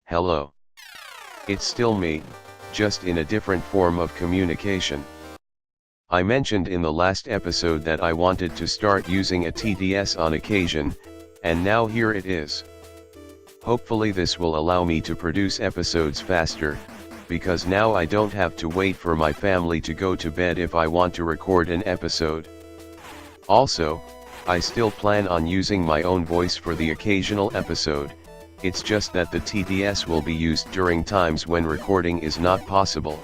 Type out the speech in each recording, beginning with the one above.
Hello. It's still me, just in a different form of communication. I mentioned in the last episode that I wanted to start using a TDS on occasion, and now here it is. Hopefully this will allow me to produce episodes faster, because now I don't have to wait for my family to go to bed if I want to record an episode. Also, I still plan on using my own voice for the occasional episode. It's just that the TDS will be used during times when recording is not possible.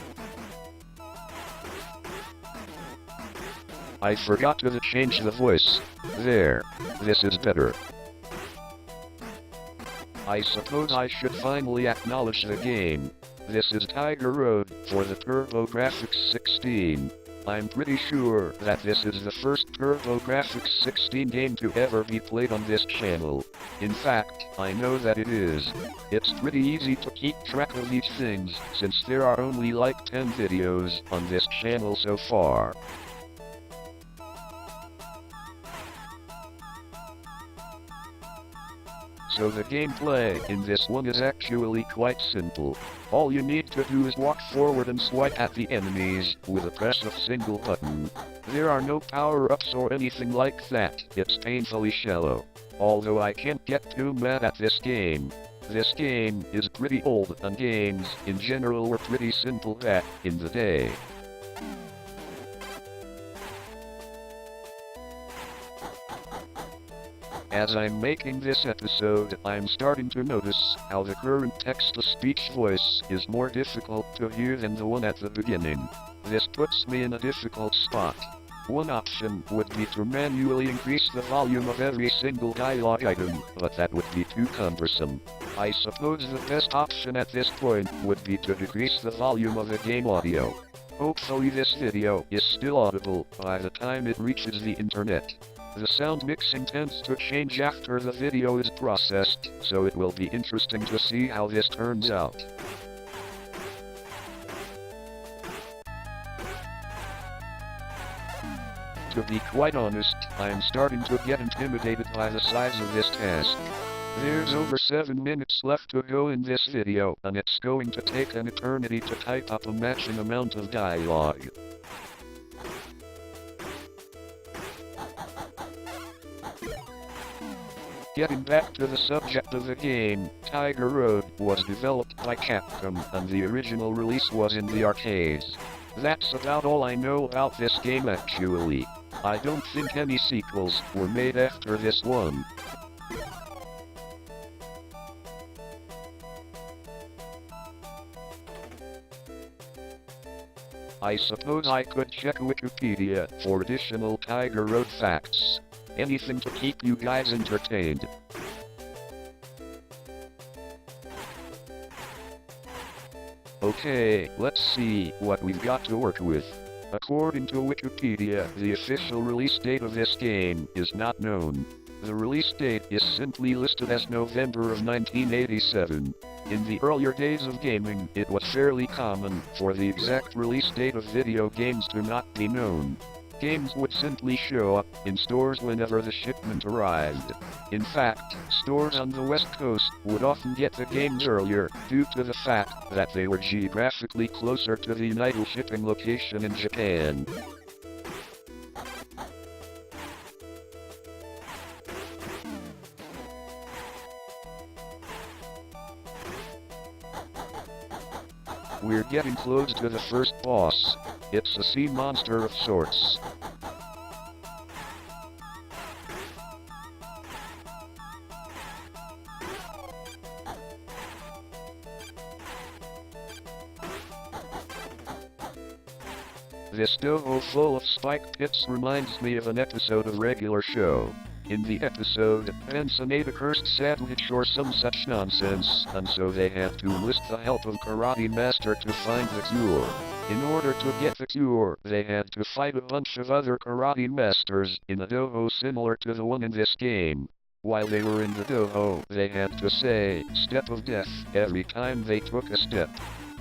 I forgot to change the voice. There. This is better. I suppose I should finally acknowledge the game. This is Tiger Road for the TurboGrafx 16. I'm pretty sure that this is the first TurboGrafx 16 game to ever be played on this channel. In fact, I know that it is. It's pretty easy to keep track of these things, since there are only like 10 videos on this channel so far. So the gameplay in this one is actually quite simple. All you need to do is walk forward and swipe at the enemies with a press of single button. There are no power-ups or anything like that. It's painfully shallow. Although I can't get too mad at this game. This game is pretty old and games in general were pretty simple back in the day. As I'm making this episode, I'm starting to notice how the current text-to-speech voice is more difficult to hear than the one at the beginning. This puts me in a difficult spot. One option would be to manually increase the volume of every single dialogue item, but that would be too cumbersome. I suppose the best option at this point would be to decrease the volume of the game audio. Hopefully this video is still audible by the time it reaches the internet. The sound mixing tends to change after the video is processed, so it will be interesting to see how this turns out. To be quite honest, I'm starting to get intimidated by the size of this task. There's over 7 minutes left to go in this video, and it's going to take an eternity to type up a matching amount of dialogue. Getting back to the subject of the game, Tiger Road was developed by Capcom and the original release was in the arcades. That's about all I know about this game actually. I don't think any sequels were made after this one. I suppose I could check Wikipedia for additional Tiger Road facts. Anything to keep you guys entertained. Okay, let's see what we've got to work with. According to Wikipedia, the official release date of this game is not known. The release date is simply listed as November of 1987. In the earlier days of gaming, it was fairly common for the exact release date of video games to not be known. Games would simply show up in stores whenever the shipment arrived. In fact, stores on the West Coast would often get the games earlier, due to the fact that they were geographically closer to the initial shipping location in Japan. We're getting close to the first boss. It's a sea monster of sorts. This doho full of spiked pits reminds me of an episode of Regular Show. In the episode, Benson ate a cursed sandwich or some such nonsense, and so they had to enlist the help of Karate Master to find the cure. In order to get the cure, they had to fight a bunch of other Karate Masters in a doho similar to the one in this game. While they were in the doho, they had to say, "Step of Death," every time they took a step.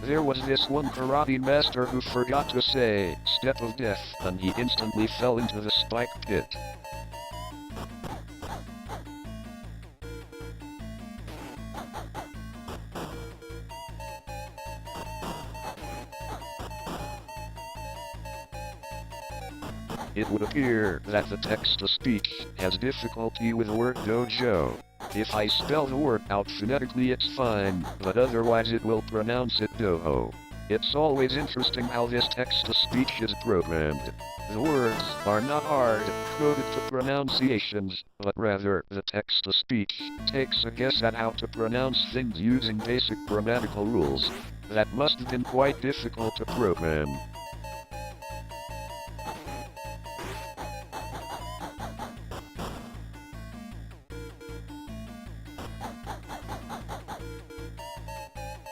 There was this one Karate Master who forgot to say, "Step of Death," and he instantly fell into the spike pit. It would appear that the text-to-speech has difficulty with the word dojo. If I spell the word out phonetically it's fine, but otherwise it will pronounce it doho. It's always interesting how this text-to-speech is programmed. The words are not hard-coded to pronunciations, but rather the text-to-speech takes a guess at how to pronounce things using basic grammatical rules. That must have been quite difficult to program.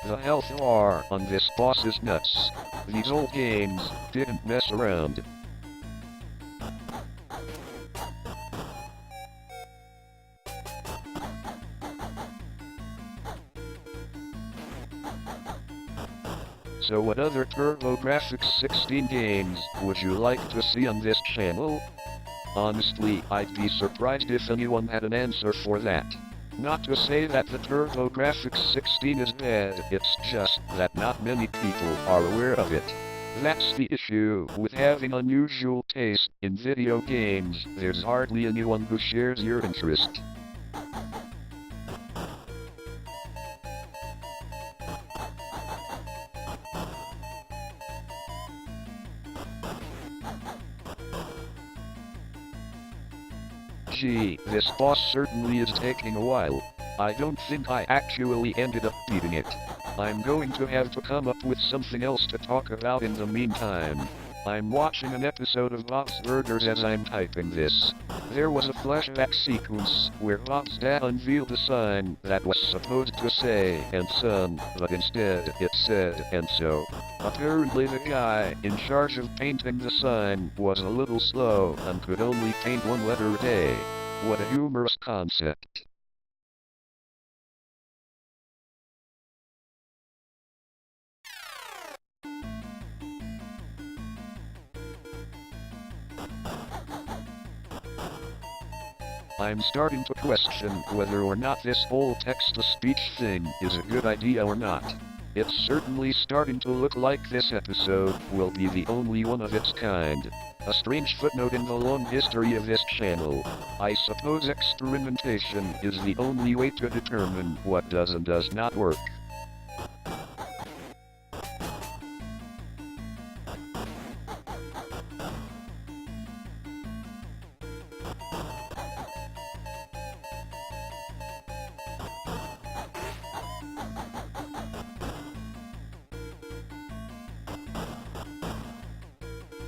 The health bar on this boss is nuts. These old games didn't mess around. So what other TurboGrafx 16 games would you like to see on this channel? Honestly, I'd be surprised if anyone had an answer for that. Not to say that the TurboGrafx 16 is bad, it's just that not many people are aware of it. That's the issue with having unusual taste in video games, there's hardly anyone who shares your interest. Gee, this boss certainly is taking a while. I don't think I actually ended up beating it. I'm going to have to come up with something else to talk about in the meantime. I'm watching an episode of Bob's Burgers as I'm typing this. There was a flashback sequence where Bob's dad unveiled a sign that was supposed to say "and son," but instead it said "and so." Apparently the guy in charge of painting the sign was a little slow and could only paint one letter a day. What a humorous concept. I'm starting to question whether or not this whole text-to-speech thing is a good idea or not. It's certainly starting to look like this episode will be the only one of its kind. A strange footnote in the long history of this channel. I suppose experimentation is the only way to determine what does and does not work.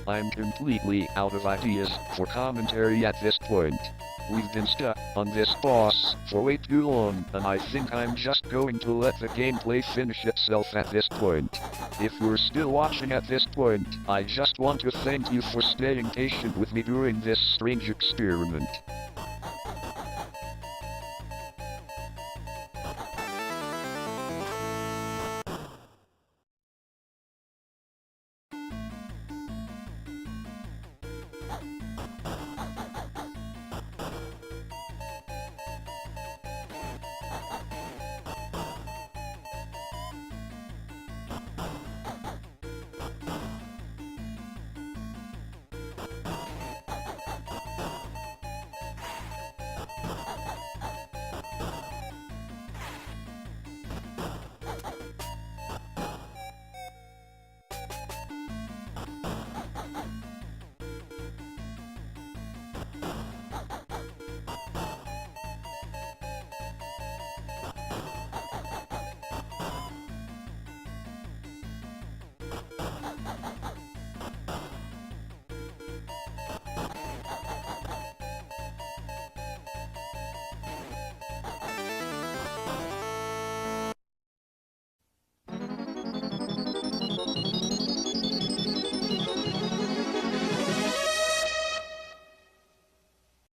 I'm completely out of ideas for commentary at this point. We've been stuck on this boss for way too long, and I think I'm just going to let the gameplay finish itself at this point. If you're still watching at this point, I just want to thank you for staying patient with me during this strange experiment.